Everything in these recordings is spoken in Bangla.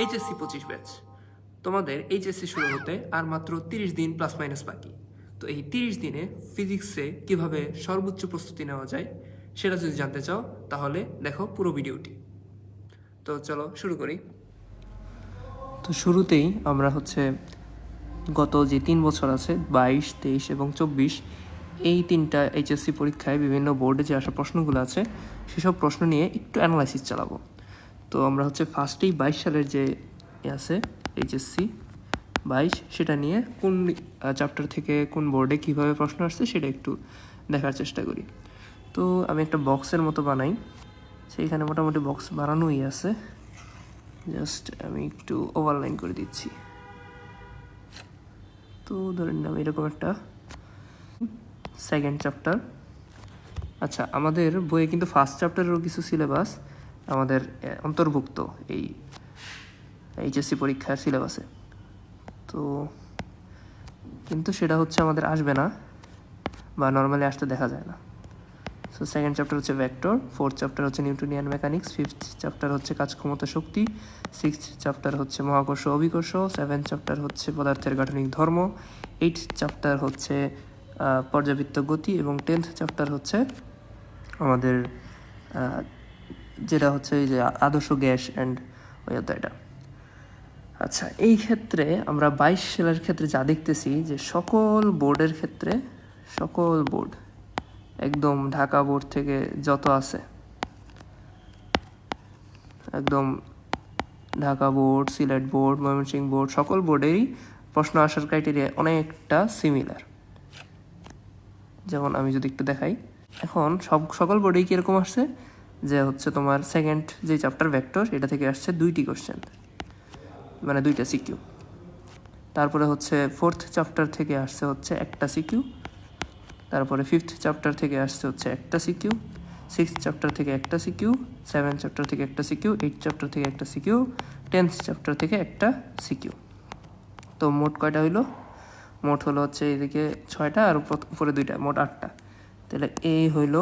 এইচএসসি 25 ব্যাচ তোমাদের এইচএসসি শুরু হতে আর মাত্র 30 দিন প্লাস মাইনাস বাকি। তো এই 30 দিনে ফিজিক্সে কিভাবে সর্বোচ্চ প্রস্তুতি নেওয়া যায় সেটা যদি জানতে চাও তাহলে দেখো পুরো ভিডিওটি। তো চলো শুরু করি। তো শুরুতেই আমরা গত যে 3 বছর আছে 22, 23 এবং 24, এই 3টা এইচএসসি পরীক্ষায় বিভিন্ন বোর্ডে যে আসা প্রশ্নগুলো আছে সেসব প্রশ্ন নিয়ে একটু অ্যানালাইসিস চালাবো। তো আমরা ফার্স্টেই 22 সালের যে আছে এইচএসসি 22 সেটা নিয়ে কোন চ্যাপ্টার থেকে কোন বোর্ডে কীভাবে প্রশ্ন আসছে সেটা একটু দেখার চেষ্টা করি। তো আমি একটা বক্সের মতো বানাই, সেইখানে মোটামুটি বক্স বানানোই আছে, জাস্ট আমি একটু ওভারলাইন করে দিচ্ছি। তো ধরে নিলাম এরকম একটা সেকেন্ড চ্যাপ্টার। আচ্ছা, আমাদের বইয়ে কিন্তু ফার্স্ট চ্যাপ্টারেরও কিছু সিলেবাস আমাদের অন্তর্ভুক্ত এই এইচএসসি পরীক্ষার সিলেবাসে, তো কিন্তু সেটা আমাদের আসবে না বা নর্মালি আসতে দেখা যায় না। So second chapter vector, fourth chapter Newtonian mechanics, fifth chapter কাজ ক্ষমতা শক্তি, সিক্সথ চ্যাপ্টার মহাকর্ষ অভিকর্ষ, সেভেন্থ চ্যাপ্টার পদার্থের গাঠনিক ধর্ম, এইটথ চ্যাপ্টার পর্যাবৃত্ত গতি এবং 10th চ্যাপ্টার আমাদের যেটা এই যে আদর্শ গ্যাস অ্যান্ড এটা। আচ্ছা, এই ক্ষেত্রে আমরা 22 সালের ক্ষেত্রে যা দেখতেছি যে সকল বোর্ডের ক্ষেত্রে, সকল বোর্ড একদম ঢাকা বোর্ড থেকে যত আছে, একদম Dhaka board, Sylhet board, Mymensingh board, সকল বোর্ডেরই প্রশ্ন আসার ক্রাইটেরিয়া অনেকটা সিমিলার। যেমন আমি যদি একটু দেখাই, এখন সকল বোর্ডেই কীরকম আসছে যে তোমার সেকেন্ড যে চ্যাপ্টার ভেক্টর, এটা থেকে আসছে 2টি কোশ্চেন, মানে 2টা সিকিউ। তারপরে ফোর্থ চ্যাপ্টার থেকে আসছে একটা সিকিউ, তারপরে ফিফথ চ্যাপ্টার থেকে আসছে একটা সিকিউ, সিক্সথ চ্যাপ্টার থেকে একটা সিকিউ, সেভেন্থ চ্যাপ্টার থেকে একটা সিকিউ, এইট চ্যাপ্টার থেকে একটা সিকিউ, 10th চ্যাপ্টার থেকে একটা সিকিউ। তো মোট কয়টা হইলো? মোট হলো এদিকে 6টা আর উপরে 2টা, মোট 8টা। তাহলে এই হইলো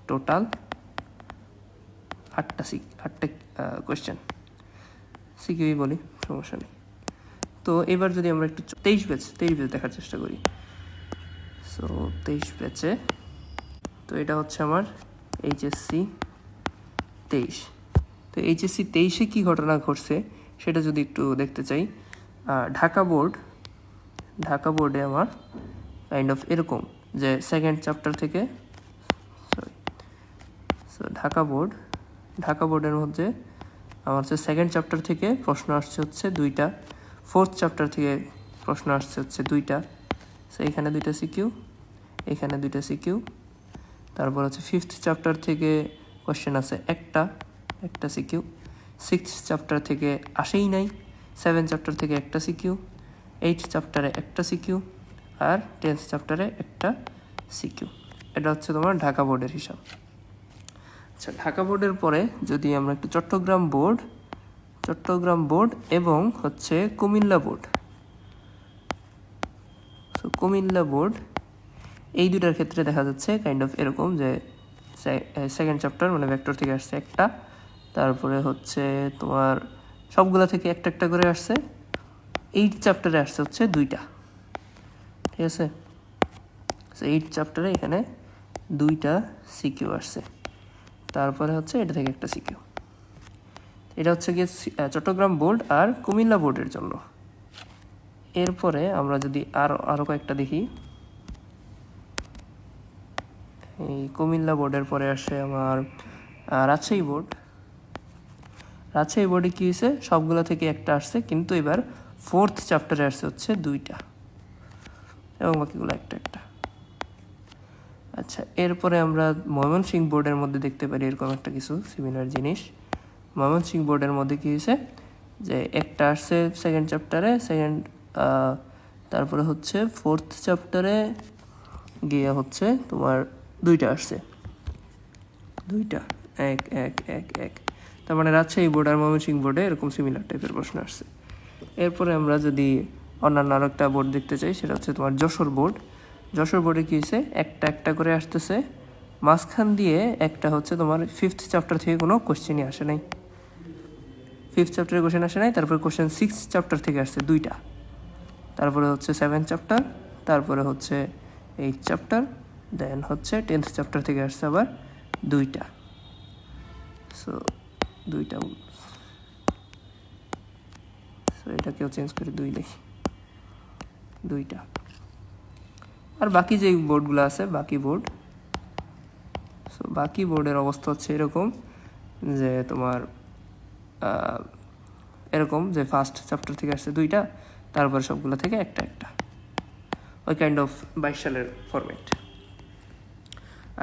টোটাল 8টা কোয়েশ্চেন, সিকিউই বলি, সমস্যা নেই। তো এবার যদি আমরা একটু 23 ব্যাচ দেখার চেষ্টা করি। সো 23 ব্যাচে, তো এটা আমার এইচএসসি 23। তো এইচএসসি 23-এ কী ঘটনা ঘটছে সেটা যদি একটু দেখতে চাই, ঢাকা বোর্ডে আমার কাইন্ড অফ এরকম যে সেকেন্ড চ্যাপ্টার থেকে, ঢাকা বোর্ডের মধ্যে আমার সেকেন্ড চ্যাপ্টার থেকে প্রশ্ন আসছে 2টা, ফোর্থ চ্যাপ্টার থেকে প্রশ্ন আসছে 2টা, সো এইখানে 2টা সিকিউ, এখানে 2টা সিকিউ। তারপর ফিফথ চ্যাপ্টার থেকে কোয়েশ্চেন আছে একটা সিকিউ, সিক্সথ চ্যাপ্টার থেকে আসেই নাই, সেভেন্থ চ্যাপ্টার থেকে একটা সিকিউ, এইটথ চ্যাপ্টারে একটা সিকিউ, আর 10th চ্যাপ্টারে একটা সিকিউ। এটা তোমার ঢাকা বোর্ডের হিসাব। আচ্ছা, ঢাকা বোর্ডের পরে যদি আমরা একটু চট্টগ্রাম বোর্ড এবং Comilla board, so Comilla board, এই দুটার ক্ষেত্রে দেখা যাচ্ছে কাইন্ড অফ এরকম যে সেকেন্ড চ্যাপ্টার মানে ভেক্টর থেকে আসছে একটা, তারপরে তোমার সবগুলা থেকে একটা একটা করে আসছে, এইট চ্যাপ্টারে আসছে 2টা, ঠিক আছে। সো এইট চ্যাপ্টারে এখানে 2টা সিকিউ আসছে, তারপরে এটা থেকে একটা সিকিউ। এটা গিয়ে চট্টগ্রাম বোর্ড আর কুমিল্লা বোর্ডের জন্য। এরপরে আমরা যদি আরও কয়েকটা দেখি, এই কুমিল্লা বোর্ডের পরে আসে আমার রাজশাহী বোর্ডে কী হয়েছে, সবগুলো থেকে একটা আসছে, কিন্তু এবার ফোর্থ চ্যাপ্টারে আসছে 2টা এবং বাকিগুলো একটা। আচ্ছা, এরপরে আমরা ময়মনসিংহ বোর্ডের মধ্যে দেখতে পারি এরকম একটা কিছু সিমিলার জিনিস। ময়মনসিংহ বোর্ডের মধ্যে কী হয়েছে যে একটা আসছে সেকেন্ড চ্যাপ্টারে, তারপরে ফোর্থ চ্যাপ্টারে গিয়ে তোমার 2টা আসছে, 2টা এক। তার মানে রাজশাহী বোর্ড আর ময়মনসিংহ বোর্ডে এরকম সিমিলার টাইপের প্রশ্ন আসছে। এরপরে আমরা যদি অন্যান্য আরও একটা বোর্ড দেখতে চাই, সেটা তোমার যশোর বোর্ডে কী হয়েছে, একটা করে আসতেছে, মাঝখান দিয়ে একটা তোমার ফিফথ চ্যাপ্টার থেকে কোনো কোশ্চেনই আসে নাই, 5th চ্যাপ্টারে কোশ্চেন আসে নাই, তারপরে কোশ্চেন 6th চ্যাপ্টার থেকে আসছে 2টা, তারপরে হচ্ছে 7th চ্যাপ্টার, তারপরে হচ্ছে 8th চ্যাপ্টার, দেন হচ্ছে 10th চ্যাপ্টার থেকে আসছে আবার 2টা। সো 2টা, সো এটাকেও চেঞ্জ করে 2 লিখি, 2টা। আর বাকি যে বোর্ডগুলো আছে, বাকি বোর্ড, সো বাকি বোর্ডের অবস্থা হচ্ছে এরকম যে তোমার এরকম যে ফার্স্ট চ্যাপ্টার থেকে আসছে 2টা, তারপর সবগুলো থেকে একটা একটা, ওই কাইন্ড অফ 22 সালের ফরম্যাট।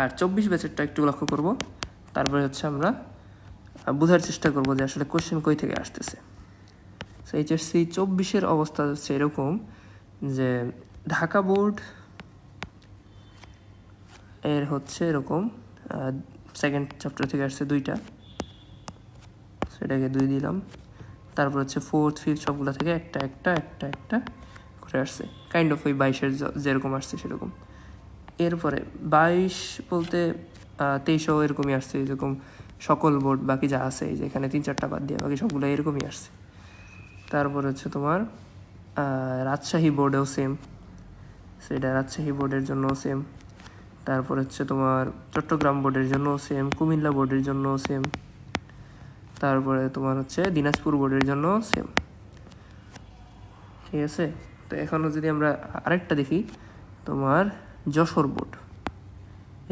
আর 24 ব্যাচেরটা একটু লক্ষ্য করব, তারপরে হচ্ছে আমরা বোঝার চেষ্টা করব যে আসলে কোশ্চেন কই থেকে আসতেছে। সো এইচএসসি 24-এর অবস্থা হচ্ছে এরকম যে ঢাকা বোর্ড এর হচ্ছে এরকম 2nd চ্যাপ্টার থেকে আসছে 2টা, সেটাকে 2 দিলাম। তারপর হচ্ছে 4th 5th সবগুলো থেকে একটা একটা একটা একটা করে আসছে, কাইন্ড অফ ওই 22-এর যেরকম আসছে সেরকম। এরপরে 22 বলতে 23ও এরকমই আসছে, যেরকম সকল বোর্ড বাকি যা আছে, এই যে এখানে 3-4টা বাদ দিয়ে বাকি সবগুলো এরকমই আসছে। তারপর হচ্ছে তোমার রাজশাহী বোর্ডেও সেম, সেটা রাজশাহী বোর্ডের জন্যও সেম। তারপর হচ্ছে তোমার চট্টগ্রাম বোর্ডের জন্যও সেম, কুমিল্লা বোর্ডের জন্যও সেম, তারপরে তোমার হচ্ছে দিনাজপুর বোর্ডের জন্য সেম। ঠিক আছে, তো এখনও যদি আমরা আরেকটা দেখি, তোমার যশোর বোর্ড,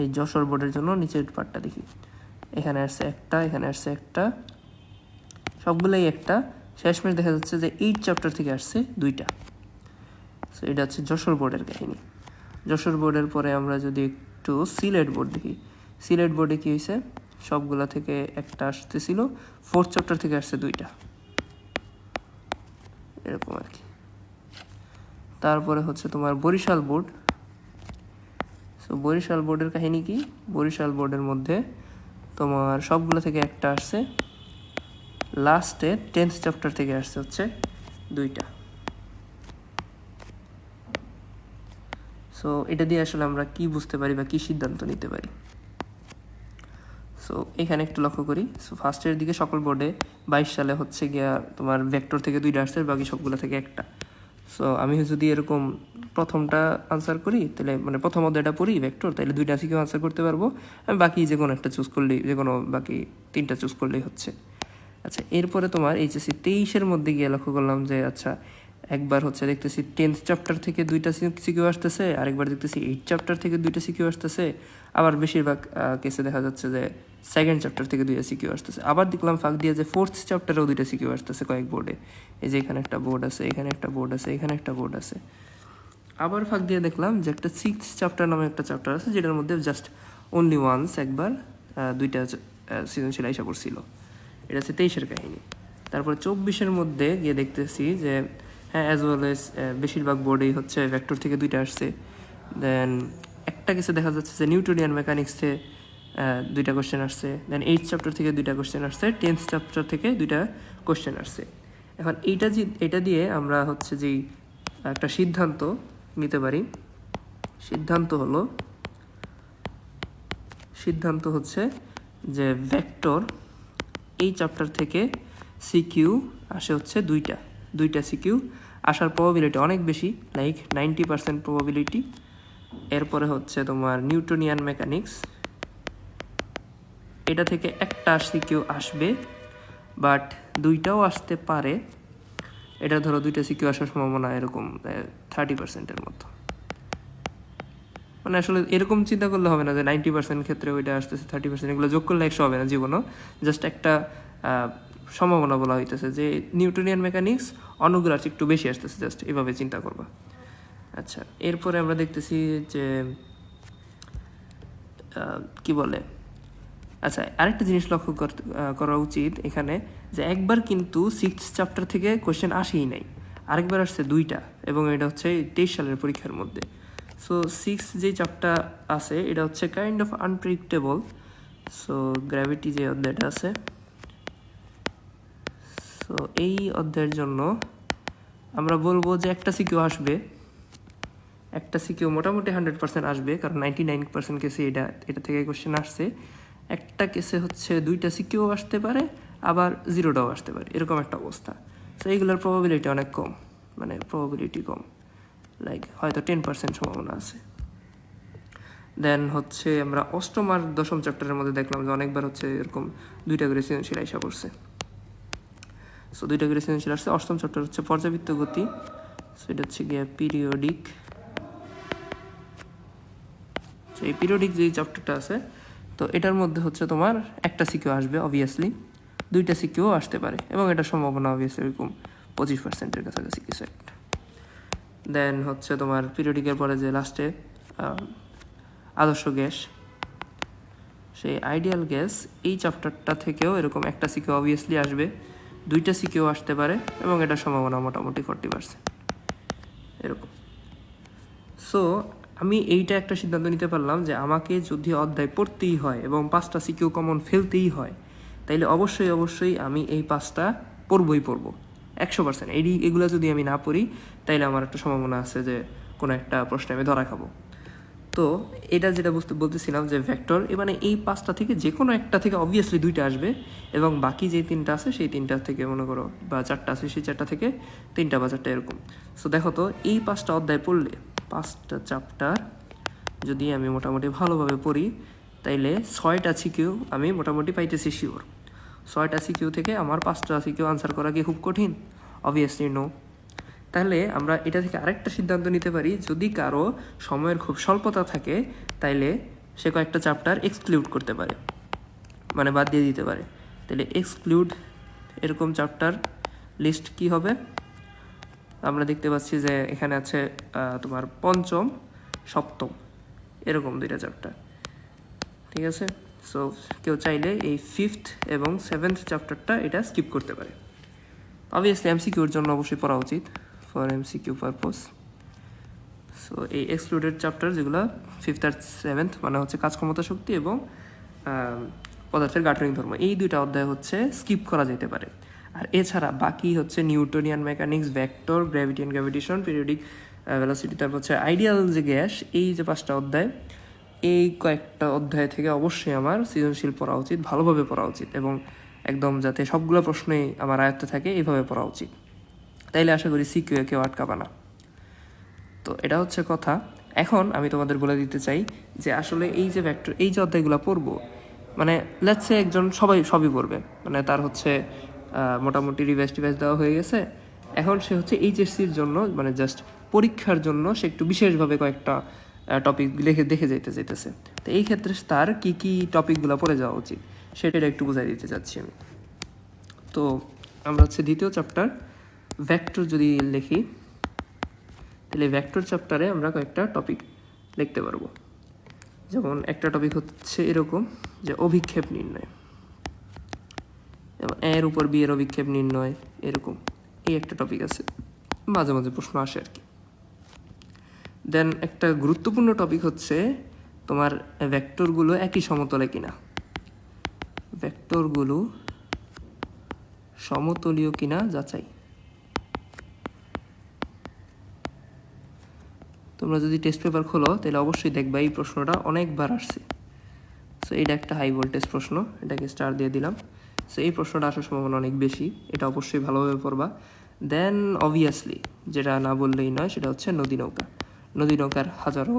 এই যশোর বোর্ডের জন্য নিচের পার্টটা দেখি, এখানে আসছে একটা, এখানে আসছে একটা, সবগুলোই একটা। শেষমেশ দেখা যাচ্ছে যে 8 চ্যাপ্টার থেকে আসছে 2টা। সো এটা হচ্ছে যশোর বোর্ডের কাহিনী। যশোর বোর্ডের পরে আমরা যদি একটু সিলেট বোর্ড দেখি, সিলেট বোর্ডে কী হয়েছে, সবগুলা থেকে একটা আসতেছিল, 4th চ্যাপ্টার থেকে আসছে 2টা, এরকম আর কি। তারপরে হচ্ছে তোমার বরিশাল বোর্ড। সো বরিশাল বোর্ডের কাহিনী কি, বরিশাল বোর্ডের মধ্যে তোমার সবগুলো থেকে একটা আসছে, লাস্টে 10th চ্যাপ্টার থেকে আসছে হচ্ছে 2টা। সো এটা দিয়ে আসলে আমরা কি বুঝতে পারি বা কি সিদ্ধান্ত নিতে পারি। সো এখানে একটু লক্ষ্য করি, সো ফার্স্টের দিকে সকল বোর্ডে 22 সালে হচ্ছে গিয়া তোমার ভেক্টর থেকে 2টা আসছে, বাকি সবগুলো থেকে একটা। সো আমি যদি এরকম প্রথমটা আনসার করি, তাহলে মানে প্রথম অধ্যায়টা পড়ি ভেক্টর, তাহলে 2টা থেকেও আনসার করতে পারবো, আমি বাকি যে কোনো একটা চুজ করলেই, যে কোনো বাকি 3টা চুজ করলেই হচ্ছে। আচ্ছা, এরপরে তোমার এইচএসসি 23-এর মধ্যে গিয়ে লক্ষ্য করলাম যে আচ্ছা একবার হচ্ছে দেখতেছি 10th চ্যাপ্টার থেকে 2টা সিকিউ আসতেছে, আরেকবার দেখতেছি 8th চ্যাপ্টার থেকে 2টা সিকিউ আসতেছে, আবার বেশিরভাগ কেসে দেখা যাচ্ছে যে 2nd চ্যাপ্টার থেকে 2টা সিকিউ আসতেছে। আবার দেখলাম ফাঁক দিয়ে যে 4th চ্যাপ্টারেও 2টা সিকিউ আসতেছে কয়েক বোর্ডে, এই যে এখানে একটা বোর্ড আছে, এখানে একটা বোর্ড আছে, এখানে একটা বোর্ড আছে। আবার ফাঁক দিয়ে দেখলাম যে একটা 6th চ্যাপ্টার নামে একটা চ্যাপ্টার আছে, যেটার মধ্যে জাস্ট অনলি ওয়ান্স একবার 2টা সৃজনশীল আইসা পড়ছিল। এটা হচ্ছে 23-এর কাহিনী। তারপর 24-এর মধ্যে গিয়ে দেখতেছি যে হ্যাঁ অ্যাজ ওয়েল এস বেশিরভাগ বোর্ডেই হচ্ছে ভেক্টর থেকে 2টা আসছে। দেন একটা কিছু দেখা যাচ্ছে যে নিউটোনিয়ান মেকানিক্সে 2টা কোশ্চেন আসছে, দেন 8th চ্যাপ্টার থেকে 2টা কোশ্চেন আসছে, 10th চ্যাপ্টার থেকে 2টা কোশ্চেন আসছে। এখন এটা দিয়ে আমরা হচ্ছে যেই একটা সিদ্ধান্ত নিতে পারি, সিদ্ধান্ত হচ্ছে যে ভেক্টর এই চ্যাপ্টার থেকে সিকিউ আসে হচ্ছে 2টা সিকিউ আসার প্রবাবিলিটি অনেক বেশি, লাইক 90% প্রবাবিলিটি। এরপরে হচ্ছে তোমার নিউটোনিয়ান মেকানিক্স, এটা থেকে একটা সিকিউ আসবে, বাট 2টাও আসতে পারে। এটা ধরো 2টা সিকিউ আসার সম্ভাবনা এরকম 30%-এর মতো। মানে আসলে এরকম চিন্তা করলে হবে না যে 90% ক্ষেত্রে ওইটা আসতেছে, 30%, এগুলো যোগ করলে 100 হবে না জীবনও। জাস্ট একটা সম্ভাবনা বলা হইতেছে যে নিউটোনিয়ান মেকানিক্স অন্যগুলো একটু বেশি আসতেছে, জাস্ট এভাবে চিন্তা করবা। আচ্ছা, এরপরে আমরা দেখতেছি যে কি বলে, আচ্ছা আরেকটা জিনিস লক্ষ্য করা উচিত এখানে, যে একবার কিন্তু 6th চ্যাপ্টার থেকে কোয়েশ্চেন আসেই নাই, আরেকবার আসছে 2টা, এবং এটা হচ্ছে 23 সালের পরীক্ষার মধ্যে। সো 6 যে চ্যাপ্টার আছে এটা হচ্ছে kind of unpredictable. So gravity যে অধ্যায়টা আছে, সো এই অধ্যায়ের জন্য আমরা বলবো যে একটা সিকিউ আসবে, একটা সিকিউ মোটামুটি 100% আসবে, কারণ 99% কেসে এটা থেকে কোশ্চেন আসছে। একটা কেসে হচ্ছে 2টা সিকিউ আসতে পারে, আবার 0টাও আসতে পারে, এরকম একটা অবস্থা। সো এইগুলোর প্রবাবিলিটি অনেক কম, মানে প্রবাবিলিটি কম, লাইক হয়তো 10% সম্ভাবনা আছে। দেন হচ্ছে আমরা অষ্টম আর দশম চ্যাপ্টারের মধ্যে দেখলাম যে অনেকবার হচ্ছে এরকম 2টা করে সৃজনশীল আইসা পড়ছে। সো 2টা করে সৃজনশীল আসছে। অষ্টম চ্যাপ্টার হচ্ছে পর্যাবৃত্ত গতি, সো এটা হচ্ছে গিয়ে পিরিয়ডিক। সো এই পিরিয়ডিক যে চ্যাপ্টারটা আছে, তো এটার মধ্যে হচ্ছে তোমার একটা সিকিউ আসবে অবভিয়াসলি, 2টা সিকিউ আসতে পারে, এবং এটার সম্ভাবনা অবভিয়াসলি এরকম 25%-এর কাছাকাছি কিছু একটা। দেন হচ্ছে তোমার পিরিয়ডিকের পরে যে লাস্টে আদর্শ গ্যাস, সেই আইডিয়াল গ্যাস, এই চ্যাপ্টারটা থেকেও এরকম একটা সিকিউ অবভিয়াসলি আসবে, 2টা সিকিউ আসতে পারে, এবং এটার সম্ভাবনা মোটামুটি 40% এরকম। সো আমি এইটা একটা সিদ্ধান্ত নিতে পারলাম যে আমাকে যদি অধ্যায় পড়তেই হয় এবং 5টা সিকিউ কমন ফেলতেই হয়, তাইলে অবশ্যই আমি এই 5টা পড়বই 100%। এগুলো যদি আমি না পড়ি, তাইলে আমার একটা সম্ভাবনা আছে যে কোনো একটা প্রশ্নে আমি ধরা খাবো। তো এটা যেটা বলতেছিলাম যে ভেক্টর, মানে এই 5টা থেকে যে কোনো একটা থেকে অবভিয়াসলি 2টা আসবে, এবং বাকি যে 3টা আছে সেই 3টা থেকে মনে করো, বা 4টা আছে সেই 4টা থেকে 3টা বা 4টা এরকম। সো দেখো তো, এই 5টা অধ্যায় পড়লে, 5টা চ্যাপ্টার যদি আমি মোটামুটি ভালোভাবে পড়ি, তাইলে 6টা সিকিউ আমি মোটামুটি পাইতেছি শিওর। 6টা সিকিউ থেকে আমার 5টা সিকিউ আনসার করা কি খুব কঠিন? Obviously no. তাহলে আমরা এটা থেকে আরেকটা সিদ্ধান্ত নিতে পারি, যদি কারো সময়ের খুব স্বল্পতা থাকে, তাইলে সে কয়েকটা চ্যাপ্টার এক্সক্লুড করতে পারে, মানে বাদ দিয়ে দিতে পারে। তাহলে এক্সক্লুড এরকম চ্যাপ্টার লিস্ট কি হবে? আমরা দেখতে পাচ্ছি যে এখানে আছে তোমার পঞ্চম, সপ্তম, এরকম 2টা চ্যাপ্টার, ঠিক আছে। সো কেউ চাইলে এই 5th এবং 7th চ্যাপ্টারটা এটা স্কিপ করতে পারে। অবভিয়াসলি এমসিকিউর জন্য অবশ্যই পড়া উচিত, ফর এমসিকিউ পারপোজ। সো এই এক্সক্লুডেড চ্যাপ্টার যেগুলো 5th আর 7th, মানে হচ্ছে কাজ ক্ষমতা শক্তি এবং পদার্থের গাঠনিক ধর্ম, এই 2টা অধ্যায় হচ্ছে স্কিপ করা যেতে পারে। আর এছাড়া বাকি হচ্ছে Newtonian mechanics, vector, gravity and gravitation, periodic velocity, তারপর হচ্ছে আইডিয়াল যে গ্যাস, এই যে 5টা অধ্যায়, এই কয়েকটা অধ্যায় থেকে অবশ্যই আমার সৃজনশীল পড়া উচিত, ভালোভাবে পড়া উচিত, এবং একদম যাতে সবগুলো প্রশ্নই আমার আয়ত্তে থাকে এইভাবে পড়া উচিত। তাইলে আশা করি সিকিউ কেউ আটকাবে না। তো এটা হচ্ছে কথা। এখন আমি তোমাদের বলে দিতে চাই যে আসলে এই যে ভেক্টর, এই যে অধ্যায়গুলো পড়বো, মানে লেটস সে একজন সবই পড়বে, মানে তার হচ্ছে মোটামুটি রিভাইজ দেওয়া হয়ে গেছে, এখন সে হচ্ছে এইচএসসির জন্য, মানে জাস্ট পরীক্ষার জন্য সে একটু বিশেষভাবে কয়েকটা টপিক দেখে যাইতেছে। তো এই ক্ষেত্রে তার কি টপিকগুলো পড়ে যাওয়া উচিত সেটা একটু বোঝাই দিতে চাচ্ছি আমি। তো আমরা হচ্ছে দ্বিতীয় চ্যাপ্টার ভেক্টর যদি লিখি, তাহলে ভেক্টর চ্যাপ্টারে আমরা কয়েকটা টপিক লিখতে পারবো। যেমন একটা টপিক হচ্ছে এরকম যে অভিক্ষেপ নির্ণয়, যেমন এর উপর বি এর অভিক্ষেপ নির্ণয়, এরকম এই একটা টপিক আছে, মাঝে মাঝে প্রশ্ন আসে আর কি। দেন একটা গুরুত্বপূর্ণ টপিক হচ্ছে তোমার ভেক্টরগুলো একই সমতলে কিনা, ভেক্টরগুলো সমতলীয় কিনা যাচাই। তোমরা যদি টেস্ট পেপার খোলো তাহলে অবশ্যই দেখবা এই প্রশ্নটা অনেকবার আসছে। সো এটা একটা হাই ভোল্টেজ প্রশ্ন, এটাকে স্টার দিয়ে দিলাম। সো এই প্রশ্নটা আসার সম্ভাবনা অনেক বেশি, এটা অবশ্যই ভালোভাবে পড়বা। দেন অবভিয়াসলি যেটা না বললেই নয়, সেটা হচ্ছে নদী নৌকা। নদী নৌকার হাজারো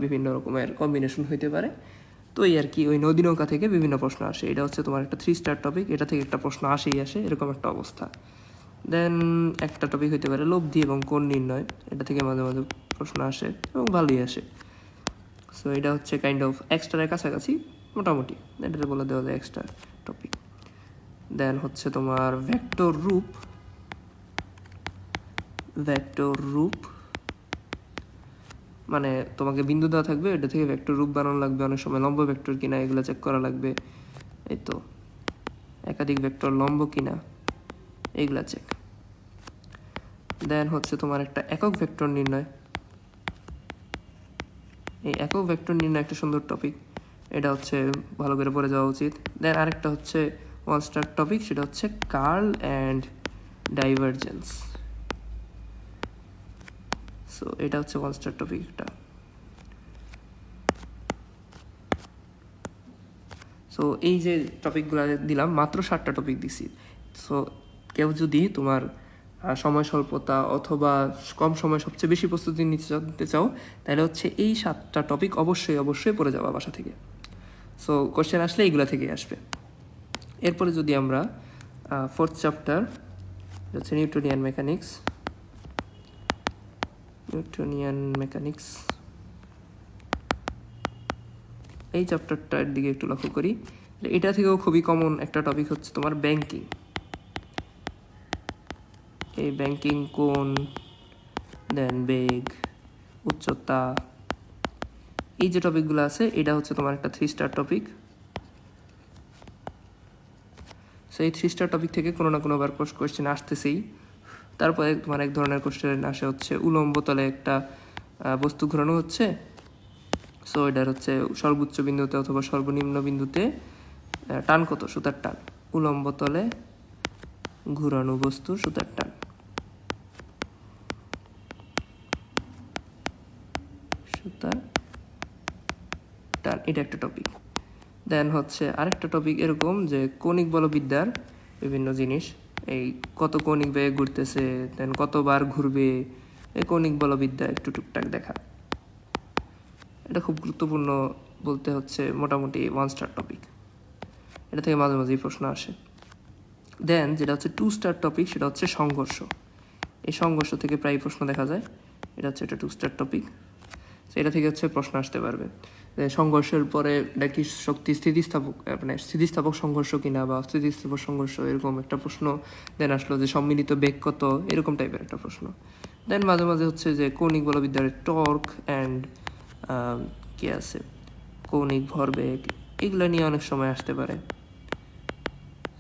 বিভিন্ন রকমের কম্বিনেশন হইতে পারে, তো এই আর কি, ওই নদী নৌকা থেকে বিভিন্ন প্রশ্ন আসে। এটা হচ্ছে তোমার একটা 3 স্টার টপিক, এটা থেকে একটা প্রশ্ন আসেই আসে, এরকম একটা অবস্থা। দেন একটা টপিক হইতে পারে লব্ধি এবং কোণ নির্ণয়, এটা থেকে মাঝে মাঝে প্রশ্ন আসে এবং ভালোই আসে। সো এটা হচ্ছে কাইন্ড অফ এক্সট্রার কাছাকাছি মোটামুটি, এটাতে বলে দেওয়া যায় এক্সট্রা টপিক। দেন হচ্ছে তোমার ভেক্টর রূপ, মানে তোমাকে বিন্দু দেওয়া থাকবে, এটা থেকে ভেক্টর রূপ বানানো লাগবে, অনেক সময় লম্ব ভেক্টর কিনা এগুলো চেক করা লাগবে, এই তো একাধিক ভেক্টর লম্ব কিনা এইগুলা চেক। দেন হচ্ছে তোমার একটা একক ভেক্টর নির্ণয়, এই একক ভেক্টর নির্ণয় একটা সুন্দর টপিক, এটা হচ্ছে ভালো করে পড়ে যাওয়া উচিত। দেন আরেকটা হচ্ছে ওয়ান স্টার টপিক, সেটা হচ্ছে কার্ল অ্যান্ড ডাইভারজেন্স। সো এটা হচ্ছে ওয়ান স্টার টপিকটা। সো এই যে টপিকগুলো দিলাম, মাত্র 7টা টপিক দিছি। সো কেউ যদি তোমার সময় স্বল্পতা অথবা কম সময় সবচেয়ে বেশি প্রস্তুতি নিতে চাও, তাহলে হচ্ছে এই 7টা টপিক অবশ্যই পড়ে যাওয়া বাসা থেকে। সো কোশ্চেন আসলে এইগুলা থেকেই আসবে। এরপরে যদি আমরা 4th চ্যাপ্টার হচ্ছে নিউটনিয়ান মেকানিক্স, এই চ্যাপ্টারটার দিকে একটু লক্ষ্য করি। এটা থেকেও খুবই কমন একটা টপিক হচ্ছে তোমার ব্যাংকিং। এই ব্যাংকিং কোণ, দেন বেগ, উচ্চতা, এই যে টপিকগুলো আছে এটা হচ্ছে তোমার একটা 3 স্টার টপিক। সো এই 3 স্টার টপিক থেকে কোনো না কোনো বার কোশ্চেন আসতেছেই। তারপরে তোমার এক ধরনের কোশ্চেন আসে হচ্ছে উলম্ব তলে একটা বস্তু ঘোরানো হচ্ছে, সো এটার হচ্ছে সর্বোচ্চ বিন্দুতে অথবা সর্বনিম্ন বিন্দুতে টান কত, সুতার টান, উলম্ব তলে ঘুরানো বস্তু সুতার টান। সুতার টান, এটা একটা টপিক। দেন হচ্ছে আরেকটা টপিক এরকম যে কৌণিক বলবিদ্যার বিভিন্ন জিনিস, এই কত কৌণিক বেগে ঘুরতেছে, দেন কতবার ঘুরবে, এই কৌণিক বলবিদ্যা একটু টুকটাক দেখা। এটা খুব গুরুত্বপূর্ণ বলতে হচ্ছে মোটামুটি 1 স্টার টপিক, এটা থেকে মাঝে মাঝেই প্রশ্ন আসে। দেন যেটা হচ্ছে 2 স্টার টপিক সেটা হচ্ছে সংঘর্ষ। এই সংঘর্ষ থেকে প্রায় প্রশ্ন দেখা যায়, এটা হচ্ছে এটা 2 স্টার টপিক। এটা থেকে হচ্ছে প্রশ্ন আসতে পারবে সংঘর্ষের পরে এটা কি শক্তি স্থিতিস্থাপক সংঘর্ষ কিনা বা স্থিতিস্থাপক সংঘর্ষ, এরকম একটা প্রশ্ন। দেন আসলো যে সম্মিলিত বেগ কত, এরকম টাইপের একটা প্রশ্ন। দেন মাঝে মাঝে হচ্ছে যে কৌণিক বলবিদ্যার টর্ক অ্যান্ড কি আছে কৌণিক ভরবেগ, এগুলো নিয়ে অনেক সময় আসতে পারে।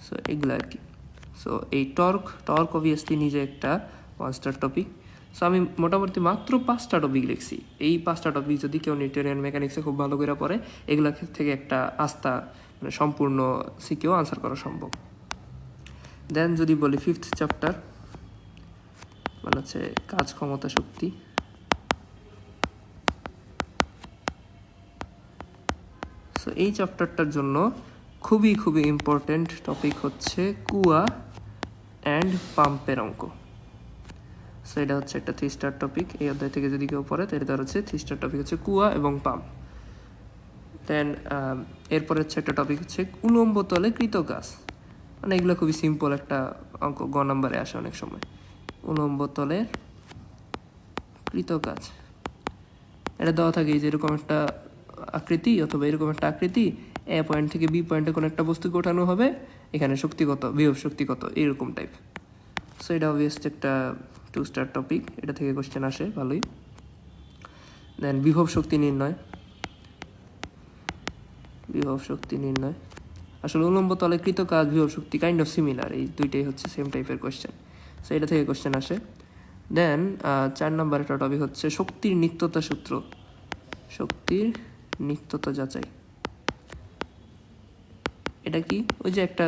সো এগুলো আর কি। সো এই টর্ক অবভিয়াসলি নিজে একটা 1 স্টার টপিক। সো আমি মোটামুটি মাত্র 5টা টপিক লিখছি। এই 5টা টপিক যদি কেউ নিউটনিয়ান মেকানিক্সে খুব ভালো করে পড়ে, এগুলো থেকে একটা আস্থা মানে সম্পূর্ণ সিকেও আনসার করা সম্ভব। দেন যদি বলি 5th চ্যাপ্টার মানে হচ্ছে কাজ ক্ষমতা শক্তি। সো এই চ্যাপ্টারটার জন্য খুবই ইম্পর্টেন্ট টপিক হচ্ছে কুয়া অ্যান্ড পাম্পের অঙ্ক। সো এটা হচ্ছে একটা 3 স্টার টপিক। এই অধ্যায় থেকে যদি কেউ পড়ে তাহলে তার হচ্ছে 3 স্টার টপিক হচ্ছে কুয়া এবং পাম্প। দেন এরপরে হচ্ছে একটা টপিক হচ্ছে উলম্ব তলে কৃত কাজ, মানে এগুলো খুবই সিম্পল একটা অঙ্ক, গ নাম্বারে আসে অনেক সময়। উলম্ব তলের কৃত কাজ, এটা দেওয়া থাকে যে এরকম একটা আকৃতি অথবা এরকম একটা আকৃতি, এ পয়েন্ট থেকে বি পয়েন্টে কোনো একটা বস্তুকে ওঠানো হবে, এখানে শক্তি কত, বিভব শক্তি কত, এরকম টাইপ। সো এটা অবভিয়াসলি একটা 2 স্টার টপিক, এটা থেকে কোশ্চেন আসে ভালোই। দেন বিভব শক্তি নির্ণয়। আসলে উলম্ব তলে কৃত কাজ, বিভব শক্তি কাইন্ড অফ সিমিলার, এই দুইটাই হচ্ছে সেম টাইপের কোশ্চেন। সো এটা থেকে কোশ্চেন আসে। দেন 4 নম্বর একটা টপিক হচ্ছে শক্তির নিত্যতা সূত্র, শক্তির নিত্যতা যাচাই। এটা কি, ওই যে একটা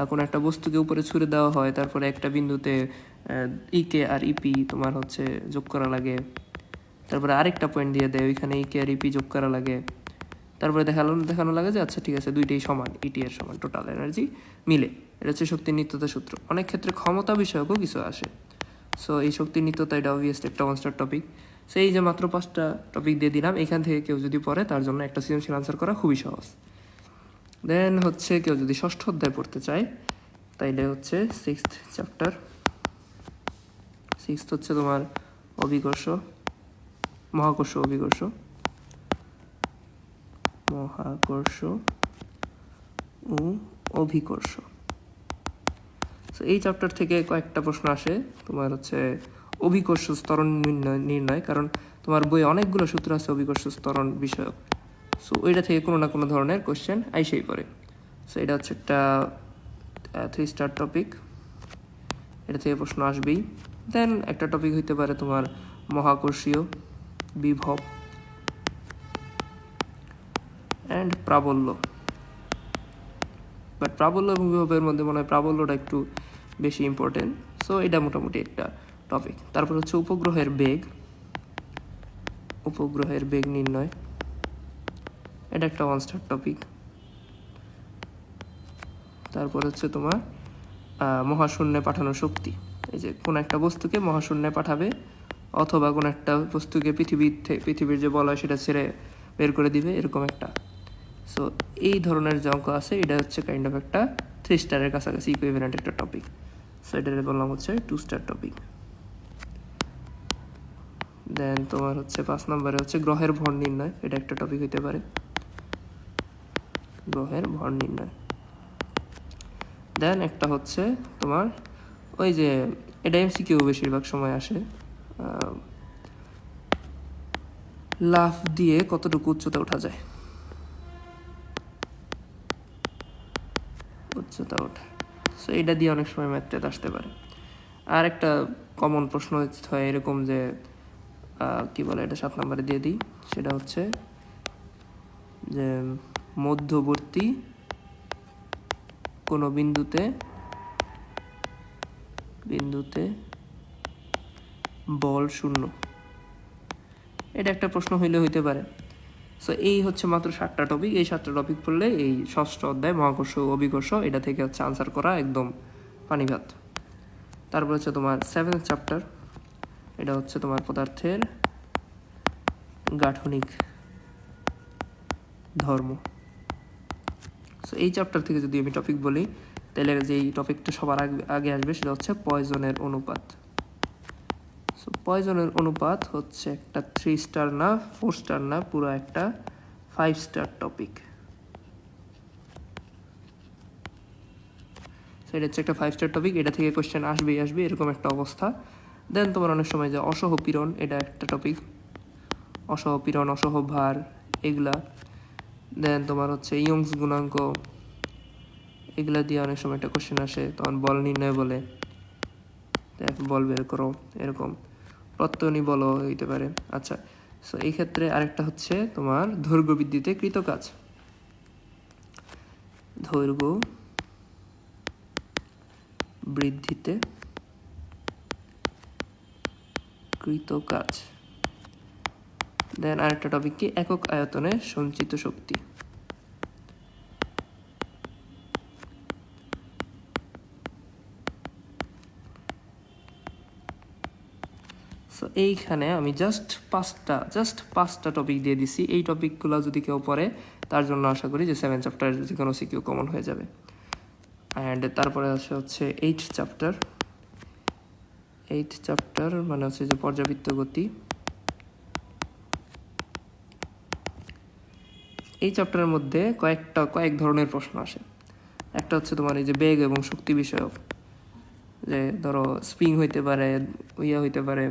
কোনো একটা বস্তুকে উপরে ছুড়ে দেওয়া হয়, তারপরে একটা বিন্দুতে ইকে আর ইপি তোমার হচ্ছে যোগ করা লাগে, তারপরে আরেকটা পয়েন্ট দিয়ে দেয়, ওইখানে ইকে আর ইপি যোগ করা লাগে, তারপরে দেখানো লাগে যে আচ্ছা ঠিক আছে দুইটাই সমান, ইটি এর সমান, টোটাল এনার্জি মিলে। এটা হচ্ছে শক্তির নিত্যতা সূত্র। অনেক ক্ষেত্রে ক্ষমতা বিষয়কও কিছু আসে। সো এই শক্তির নিত্যতা এটা অবভিয়াসলি একটা 1 স্টার টপিক। সো এই যে মাত্র 5টা টপিক দিয়ে দিলাম, এখান থেকে কেউ যদি পড়ে তার জন্য একটা সৃজনশীল আনসার করা খুবই সহজ। দেন হচ্ছে কেউ যদি 6ষ্ঠ অধ্যায় পড়তে চায় তাইলে হচ্ছে 6th চ্যাপ্টার। 6th হচ্ছে তোমার মহাকর্ষ অভিকর্ষ ও অভিকর্ষ। সো এই চ্যাপ্টার থেকে কয়েকটা প্রশ্ন আসে তোমার হচ্ছে অভিকর্ষ ত্বরণ নির্ণয়, কারণ তোমার বইয়ে অনেকগুলো সূত্র আছে অভিকর্ষ ত্বরণ বিষয়ক। সো ওইটা থেকে কোনো না কোনো ধরনের কোশ্চেন আইসেই পড়ে। সো এটা হচ্ছে একটা 3 স্টার টপিক, এটা থেকে প্রশ্ন আসবেই। দেন একটা টপিক হইতে পারে তোমার মহাকর্ষীয় বিভব অ্যান্ড প্রাবল্য, বাট প্রাবল্য এবং বিভবের মধ্যে মনে হয় প্রাবল্যটা একটু বেশি ইম্পর্টেন্ট। সো এটা মোটামুটি একটা টপিক। তারপর হচ্ছে উপগ্রহের বেগ নির্ণয়, এটা একটা 1 স্টার টপিক। তারপর হচ্ছে তোমার মহাশূন্যে পাঠানোর শক্তি, এই যে কোন একটা বস্তুকে মহাশূন্যে পাঠাবে অথবা কোন একটা বস্তুকে পৃথিবীর যে বলয় সেটা ছেড়ে বের করে দিবে, এরকম একটা। সো এই ধরনের যে অঙ্ক আছে এটা হচ্ছে কাইন্ড অফ একটা 3 স্টারের কাছাকাছি ইকুইভ্যালেন্ট একটা টপিক। সো এটা বললাম হচ্ছে 2 স্টার টপিক। দেন তোমার হচ্ছে 5 নম্বরে হচ্ছে গ্রহের ভর নির্ণয়, এটা একটা টপিক হইতে পারে, গ্রহের ভর নির্ণয়। দেন একটা হচ্ছে তোমার ওই যে এটা এমসিকিউ বেশিরভাগ সময় আসে, লাফ দিয়ে কতটুকু উচ্চতা ওঠা যায়, উচ্চতা ওঠা। সো এটা দিয়ে অনেক সময় ম্যাথে আসতে পারে। আর একটা কমন প্রশ্ন হয় এরকম যে কি বলে, এটা 7 নম্বরে দিয়ে দিই, সেটা হচ্ছে যে মধ্যবর্তী কোনো বিন্দুতে বল শূন্য, এটা একটা প্রশ্ন হইতে পারে। সো এই হচ্ছে মাত্র 7টা টপিক। এই 7টা টপিক পড়লে এই 6ষ্ঠ অধ্যায় মহাকর্ষ অভিকর্ষ এটা থেকে হচ্ছে আনসার করা একদম পানিভাত। তারপর হচ্ছে তোমার 7th চ্যাপ্টার, এটা হচ্ছে তোমার পদার্থের গাঠনিক ধর্ম। সো এই চ্যাপ্টার থেকে যদি আমি টপিক বলি তাহলে যেই টপিকটা সবার আগে আসবে সেটা হচ্ছে পয়জনের অনুপাত। সো পয়জনের অনুপাত হচ্ছে একটা 3 স্টার না 4 স্টার না, পুরো একটা 5 স্টার টপিক। এটা হচ্ছে একটা 5 স্টার টপিক, এটা থেকে কোশ্চেন আসবেই এরকম একটা অবস্থা। দেন তোমার অনেক সময় যে অসহপীড়ন, এটা একটা টপিক, অসহপীড়ন অসহভার এগুলা। দেন তোমার হচ্ছে ইয়ংস গুণাঙ্ক, এগুলা দিয়ে অনেক সময় একটা কোশ্চেন আসে, তখন বল নির্ণয় বলে বল বের করো, এরকম প্রত্যয়নী বলও হইতে পারে। আচ্ছা, সো এই ক্ষেত্রে আরেকটা হচ্ছে তোমার দৈর্ঘ্য বৃদ্ধিতে কৃতকাজ, দৈর্ঘ্য বৃদ্ধিতে কৃতকাজ। দেন আরেকটা টপিক কি, একক আয়তনে সঞ্চিত শক্তি। সো এইখানে আমি জাস্ট পাঁচটা টপিক দিয়ে দিছি। এই টপিকগুলো যদি কেউ পড়ে তার জন্য আশা করি যে 7 চ্যাপ্টারের যে কোনো সিকিউ কমন হয়ে যাবে। অ্যান্ড তারপরে হচ্ছে 8 চ্যাপ্টার মানে হচ্ছে যে পর্যাবৃত্ত গতি। এই চ্যাপ্টারের মধ্যে কয়েক ধরনের প্রশ্ন আসে। একটা হচ্ছে তোমার এই যে বেগ এবং শক্তি বিষয়ক, যে ধরো স্প্রিং হইতে পারে, হইতে পারে,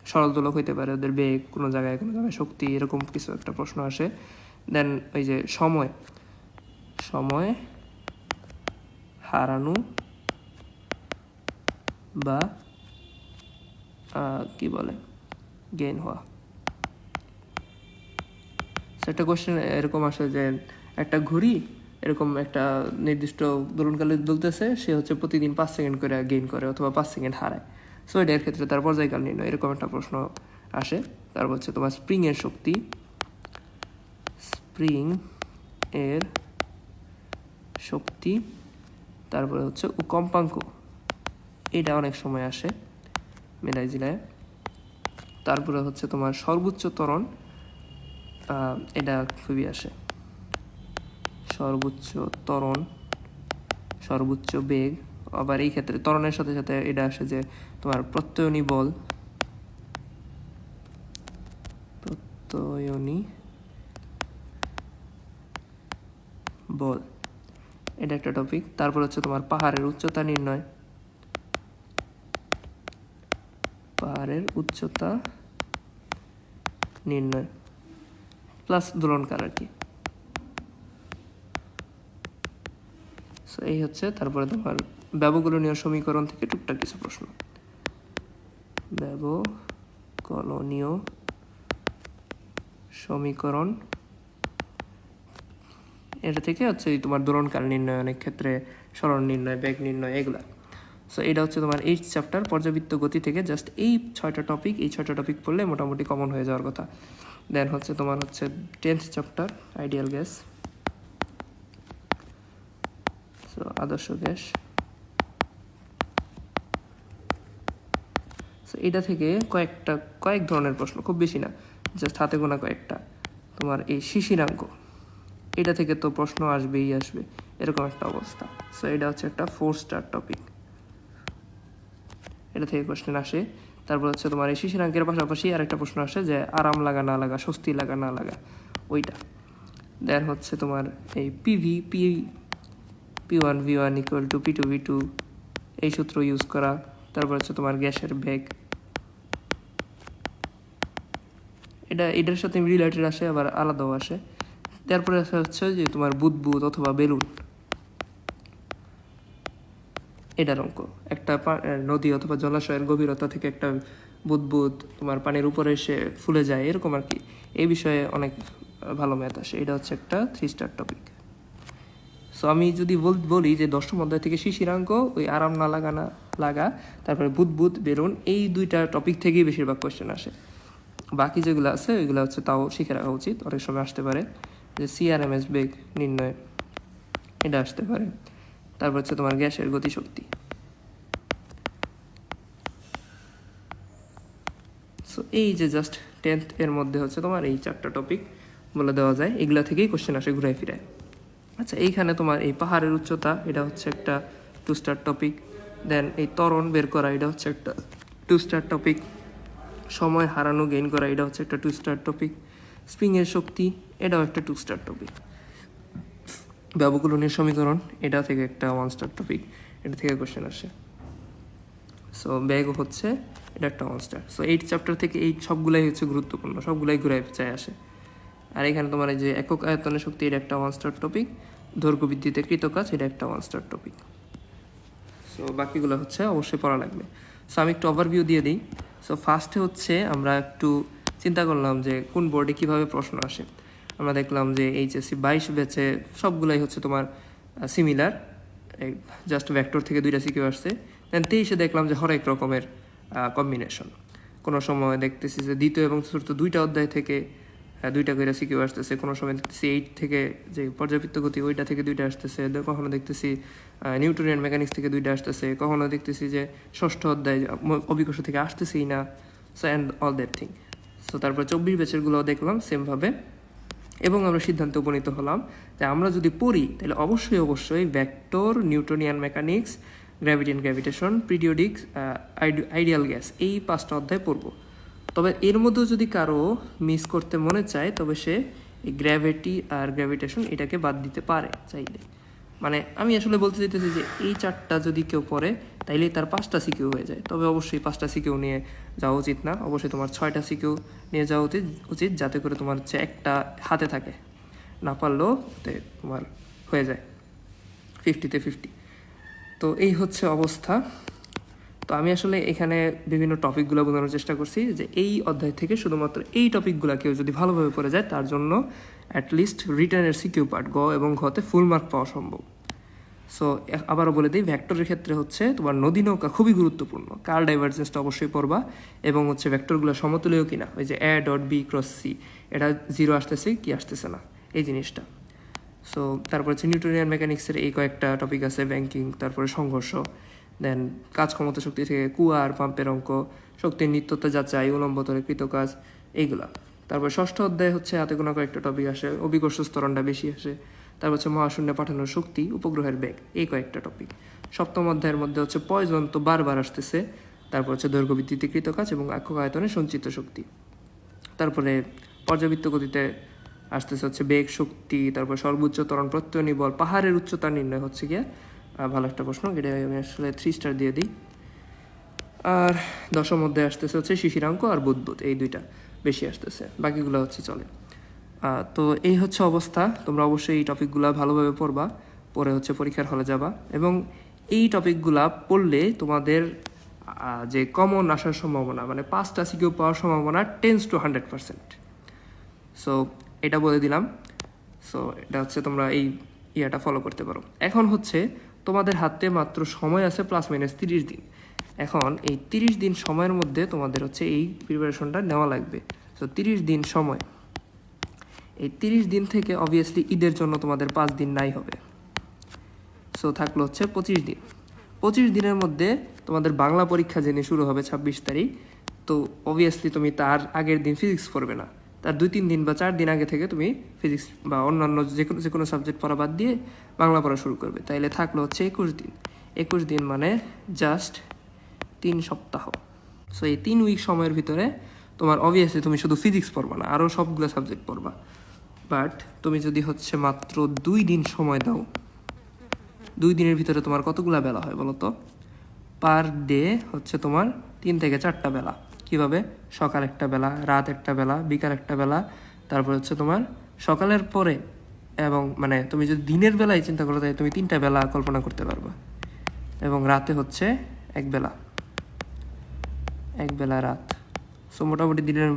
সরল দোলক হইতে পারে, ওদের বেগ কোনো জায়গায় শক্তি, এরকম কিছু একটা প্রশ্ন আসে। দেন ওই যে সময় হারানো বা কি বলে গেইন হওয়া। একটা কোশ্চেন এরকম আসে যে একটা ঘড়ি এরকম একটা নির্দিষ্ট দোলনকালে দুলতেছে, সে হচ্ছে প্রতিদিন 5 সেকেন্ড করে গেইন করে অথবা 5 সেকেন্ড হারায়। সো এটার ক্ষেত্রে তার পর্যায়কাল নির্ণয়, এরকম একটা প্রশ্ন আসে। তারপর হচ্ছে তোমার স্প্রিং এর শক্তি, তারপরে হচ্ছে কম্পাঙ্ক, এটা অনেক সময় আসে মেলাই জেলায়। তারপরে হচ্ছে তোমার সর্বোচ্চ ত্বরণ, এটা খুবই আসে, সর্বোচ্চ ত্বরণ, সর্বোচ্চ বেগ। আবার এই ক্ষেত্রে ত্বরণের সাথে সাথে এটা আসে যে তোমার প্রত্যয়নী বল, এটা একটা টপিক। তারপর হচ্ছে তোমার পাহাড়ের উচ্চতা নির্ণয় প্লাস দোলনকাল আর কি। সো এই হচ্ছে। তারপরে তোমার ব্যবকলনীয় সমীকরণ থেকে টুকটাক কিছু প্রশ্ন, ব্যবকলনীয় সমীকরণ, এটা থেকে হচ্ছে তোমার দোলনকাল নির্ণয়, অনেক ক্ষেত্রে সরণ নির্ণয়, বেগ নির্ণয়, এগুলা। সো এটা হচ্ছে তোমার 8 চ্যাপ্টার পর্যাবৃত্ত গতি থেকে। জাস্ট এই 6টা টপিক পড়লে মোটামুটি কমন হয়ে যাওয়ার কথা। দেন হচ্ছে তোমার হচ্ছে 10th chapter ideal gas, so আদর্শ গ্যাস। সো এটা থেকে কয়েক ধরনের প্রশ্ন, খুব বেশি না, জাস্ট হাতে গোনা কয়েকটা। তোমার এই শিশিরাঙ্ক, এটা থেকে তো প্রশ্ন আসবেই আসবে, এরকম একটা অবস্থা। সো এটা হচ্ছে একটা 4 স্টার টপিক, এটা থেকে কোশ্চেন আসে। তারপর হচ্ছে তোমার এই শিশিরাঙ্কের পাশাপাশি আরেকটা প্রশ্ন আসে যে আরাম লাগা না লাগা, স্বস্তি লাগা না লাগা, ওইটা। দেন হচ্ছে তোমার এই P1 V1 equal to P2 V2, এই সূত্র ইউজ করা। তারপর হচ্ছে তোমার গ্যাসের বেগ, এটার সাথে রিলেটেড আসে, আবার আলাদাও আসে। তারপরে হচ্ছে যে তোমার বুদবুদ অথবা বেলুন, এটার অঙ্ক। একটা নদী অথবা জলাশয়ের গভীরতা থেকে একটা বুদবুদ তোমার পানির উপরে এসে ফুলে যায়, এরকম আর কি। এই বিষয়ে অনেক ভালো ম্যাথ আসে। এটা হচ্ছে একটা 3 স্টার টপিক। সো আমি যদি বলি যে 10ম অধ্যায় থেকে শিশিরাঙ্ক, ওই আরাম না লাগা, তারপরে বুদবুদ বেলুন, এই 2টা টপিক থেকেই বেশিরভাগ কোয়েশ্চেন আসে। বাকি যেগুলো আছে ওইগুলো হচ্ছে তাও শিখে রাখা উচিত, অনেক সময় আসতে পারে। যে CRMS বেগ নির্ণয়, এটা আসতে পারে। তারপর হচ্ছে তোমার গ্যাসের গতিশক্তি। সো এই যে জাস্ট 10th এর মধ্যে হচ্ছে তোমার এই 4টা টপিক বলে দেওয়া যায়, এগুলা থেকেই কোশ্চেন আসে ঘুরায় ফিরায়। আচ্ছা, এইখানে তোমার এই পাহাড়ের উচ্চতা, এটা হচ্ছে একটা 2 স্টার টপিক। দেন এই ত্বরণ বের করা, এটা হচ্ছে একটা 2 স্টার টপিক। সময় হারানো গেইন করা, এটা হচ্ছে একটা 2 স্টার টপিক। স্প্রিংয়ের শক্তি, এটাও একটা 2 স্টার টপিক। ব্যবকলনের সমীকরণ, এটা থেকে একটা 1 স্টার টপিক, এটা থেকে কোশ্চেন আসে। সো ব্যাগ হচ্ছে এটা একটা 1 স্টার। সো এই চ্যাপ্টার থেকে এই সবগুলাই হচ্ছে গুরুত্বপূর্ণ, সবগুলাই ঘুরায় পেঁচায় আসে। আর এখানে তোমার এই যে একক আয়তনের শক্তি, এটা একটা 1 স্টার টপিক। দৈর্ঘ্য বৃদ্ধিতে কৃতকাজ, এটা একটা 1 স্টার টপিক। সো বাকিগুলো হচ্ছে অবশ্যই পড়া লাগবে। সো আমি একটু ওভারভিউ দিয়ে দিই। সো ফার্স্টে হচ্ছে আমরা একটু চিন্তা করলাম যে কোন বোর্ডে কীভাবে প্রশ্ন আসে। আমরা দেখলাম যে HSC 22 ব্যাচে সবগুলাই হচ্ছে তোমার সিমিলার, জাস্ট ভেক্টর থেকে 2টা সিকিউ আসছে। দেন 23-এ দেখলাম যে হরেক রকমের কম্বিনেশন। কোনো সময় দেখতেছি যে দ্বিতীয় এবং চতুর্থ 2টা অধ্যায় থেকে 2টা করে সিকিউ আসতেছে। কোনো সময় দেখতেছি 8 থেকে যে পর্যাবৃত্ত গতি, ওইটা থেকে 2টা আসতেছে। কখনো দেখতেছি নিউটনিয়ান মেকানিক্স থেকে 2টা আসতেছে। কখনো দেখতেছি যে 6ষ্ঠ অধ্যায় অভিকর্ষ থেকে আসতেছেই না। So and all that thing. So তারপর 24 ব্যাচেরগুলো দেখলাম সেমভাবে, এবং আমরা সিদ্ধান্তে উপনীত হলাম যে আমরা যদি পড়ি তাহলে অবশ্যই vector, Newtonian mechanics, gravity and gravitation, periodic, ideal gas, এই 5টা অধ্যায় পড়ব। তবে এর মধ্যেও যদি কারো মিস করতে মনে চায়, তবে সে এই গ্র্যাভিটি আর গ্র্যাভিটেশন এটাকে বাদ দিতে পারে চাইলে। মানে আমি আসলে বলতে চাইতেছি যে এই 4টা যদি কেউ পড়ে তাইলে তার 5টা সিকিউ হয়ে যায়। তবে অবশ্যই 5টা সিকিউ নিয়ে যাওয়া উচিত না, অবশ্যই তোমার 6টা সিকিউ নিয়ে যাওয়া উচিত, যাতে করে তোমার হচ্ছে একটা হাতে থাকে, না পারলেও তোমার হয়ে যায় 50-তে 50। তো এই হচ্ছে অবস্থা। তো আমি আসলে এখানে বিভিন্ন টপিকগুলো বোঝানোর চেষ্টা করছি যে এই অধ্যায় থেকে শুধুমাত্র এই টপিকগুলো কেউ যদি ভালোভাবে পড়ে যায়, তার জন্য অ্যাটলিস্ট রিটার্নের সিকিউ পার্ট গ এবং ঘতে ফুল মার্ক পাওয়া সম্ভব। সো আবারও বলে দিই, ভেক্টরের ক্ষেত্রে হচ্ছে তোমার নদী নৌকা খুবই গুরুত্বপূর্ণ। কার্ল ডাইভারজেন্সটা অবশ্যই পড়বা, এবং হচ্ছে ভেক্টরগুলো সমতুলীয় কিনা, ওই যে A.B×C, এটা 0 আসতেছে কি আসতেছে না, এই জিনিসটা। সো তারপর হচ্ছে নিউটনিয়ান মেকানিক্সের এই কয়েকটা টপিক আছে, ব্যাংকিং, তারপরে সংঘর্ষ, দেন কাজ ক্ষমতা শক্তি থেকে কুয়া আর পাম্পের অঙ্ক, শক্তির নিত্যতা যাচাই, উলম্বতরে কৃতকাজ, এইগুলা। তারপর 6ষ্ঠ অধ্যায় হচ্ছে হাতে গোনা কয়েকটা টপিক আসে, অভিকর্ষ স্তরণটা বেশি আসে। তারপর হচ্ছে মহাশূন্যে পাঠানোর শক্তি, উপগ্রহের বেগ, এই কয়েকটা টপিক। 7ম অধ্যায়ের মধ্যে হচ্ছে পয়জন তো বারবার আসতেছে। তারপর হচ্ছে দৈর্ঘ্য ভিত্তিতে কৃতকাজ এবং একক আয়তনে সঞ্চিত শক্তি। তারপরে পর্যাবৃত্ত গতিতে আসতেছে হচ্ছে বেগ, শক্তি, তারপর সর্বোচ্চ ত্বরণ, প্রত্যয়নী বল, পাহাড়ের উচ্চতা নির্ণয় হচ্ছে গিয়ে ভালো একটা প্রশ্ন, এটা আমি আসলে 3 স্টার দিয়ে দিই। আর 10ম অধ্যায়ে আসতেছে হচ্ছে শিশিরাঙ্ক আর বুদবুদ, এই 2টা বেশি আসতেছে, বাকিগুলো হচ্ছে চলে। তো এই হচ্ছে অবস্থা। তোমরা অবশ্যই এই টপিকগুলো ভালোভাবে পড়বা, পরে হচ্ছে পরীক্ষার হলে যাবা, এবং এই টপিকগুলা পড়লে তোমাদের যে কমন আসার সম্ভাবনা, মানে 5টা সিকিউ পাওয়ার সম্ভাবনা 10 to 100%। সো এটা বলে দিলাম। সো এটা হচ্ছে তোমরা এই ইয়াটা ফলো করতে পারো। এখন হচ্ছে তোমাদের হাতে মাত্র সময় আছে ±30 দিন। এখন এই 30 দিন সময়ের মধ্যে তোমাদের হচ্ছে এই প্রিপারেশনটা নেওয়া লাগবে। সো 30 দিন সময়, এই 30 দিন থেকে অবভিয়াসলি ঈদের জন্য তোমাদের 5 দিন নাই হবে। সো থাকলো হচ্ছে 25 দিন। 25 দিনের মধ্যে তোমাদের বাংলা পরীক্ষা জেনে শুরু হবে 26 তারিখ। তো অবভিয়াসলি তুমি তার আগের দিন ফিজিক্স পড়বে না, তার 2-3 দিন বা 4 দিন আগে থেকে তুমি ফিজিক্স বা অন্যান্য যে কোনো সাবজেক্ট পড়া বাদ দিয়ে বাংলা পড়া শুরু করবে। তাইলে থাকলো হচ্ছে 21 দিন। 21 দিন মানে জাস্ট 3 সপ্তাহ। সো এই 3 উইক সময়ের ভিতরে তোমার অবভিয়াসলি তুমি শুধু ফিজিক্স পড়বা না, আরও সবগুলো সাবজেক্ট পড়বা। বাট তুমি যদি হচ্ছে মাত্র 2 দিন সময় দাও, 2 দিনের ভিতরে তোমার কতগুলা বেলা হয় বলো তো? পার ডে হচ্ছে তোমার 3 থেকে 4টা বেলা। কিভাবে? সকাল একটা বেলা, রাত একটা বেলা, বিকাল একটা বেলা, তারপর হচ্ছে তোমার সকালের পরে, এবং মানে তুমি যদি দিনের বেলায় চিন্তা করো তাই তুমি 3টা বেলা কল্পনা করতে পারবা, এবং রাতে হচ্ছে এক বেলা রাত। সো মোটামুটি দিনের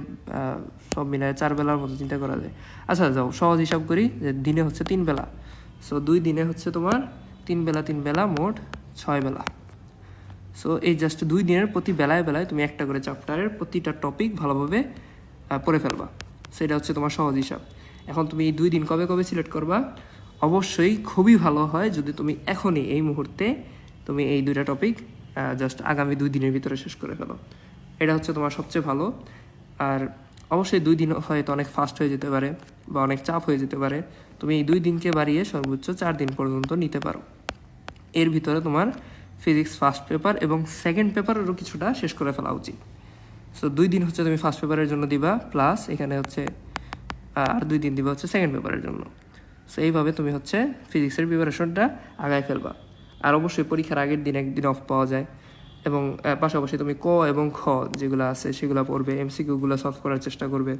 সব মিলায় 4 বেলার মতো চিন্তা করা যায়। আচ্ছা যাও সহজ হিসাব করি যে দিনে হচ্ছে 3 বেলা। সো 2 দিনে হচ্ছে তোমার 3 বেলা মোট 6 বেলা। সো এই জাস্ট 2 দিনের প্রতি বেলায় তুমি একটা করে চ্যাপ্টারের প্রতিটা টপিক ভালোভাবে পড়ে ফেলবা। সেটা হচ্ছে তোমার সহজ হিসাব। এখন তুমি এই 2 দিন কবে সিলেক্ট করবা? অবশ্যই খুবই ভালো হয় যদি তুমি এখনই এই মুহূর্তে তুমি এই 2টা টপিক জাস্ট আগামী 2 দিনের ভিতরে শেষ করে ফেলো। এটা হচ্ছে তোমার সবচেয়ে ভালো। আর অবশ্যই 2 দিন হয়তো অনেক ফাস্ট হয়ে যেতে পারে বা অনেক চাপ হয়ে যেতে পারে, তুমি এই 2 দিনকে বাড়িয়ে সর্বোচ্চ 4 দিন পর্যন্ত নিতে পারো। এর ভিতরে তোমার ফিজিক্স ফার্স্ট পেপার এবং সেকেন্ড পেপারেরও কিছুটা শেষ করে ফেলা উচিত। সো 2 দিন হচ্ছে তুমি ফার্স্ট পেপারের জন্য দিবা, প্লাস এখানে হচ্ছে আর 2 দিন দিবা হচ্ছে সেকেন্ড পেপারের জন্য। সো এইভাবে তুমি হচ্ছে ফিজিক্সের প্রিপারেশনটা আগায় ফেলবা। আর অবশ্যই পরীক্ষার আগের দিন একদিন অফ পাওয়া যায়, এবং পাশাপাশি তুমি ক এবং খ যেগুলো আছে সেগুলো পড়বে, এমসিকিউগুলো সলভ করার চেষ্টা করবে।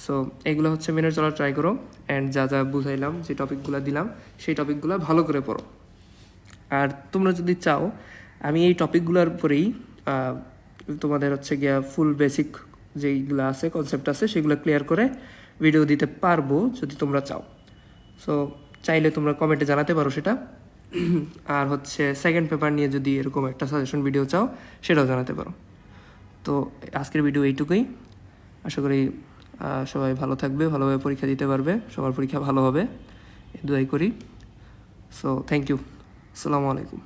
সো এগুলো হচ্ছে মেনে চলার ট্রাই করো, অ্যান্ড যা বুঝাইলাম, যে টপিকগুলো দিলাম সেই টপিকগুলো ভালো করে পড়ো। আর তোমরা যদি চাও আমি এই টপিকগুলোর উপরেই তোমাদের হচ্ছে গিয়া ফুল বেসিক যেইগুলো আছে কনসেপ্ট আছে সেগুলো ক্লিয়ার করে ভিডিও দিতে পারবো যদি তোমরা চাও। সো চাইলে তোমরা কমেন্টে জানাতে পারো সেটা। আর হচ্ছে সেকেন্ড পেপার নিয়ে যদি এরকম একটা সাজেশন ভিডিও চাও সেটাও জানাতে পারো। তো আজকের ভিডিও এইটুকুই। আশা করি সবাই ভালো থাকবে, ভালোভাবে পরীক্ষা দিতে পারবে, সবার পরীক্ষা ভালো হবে, দোয়াই করি। So thank you. আসসালামু আলাইকুম।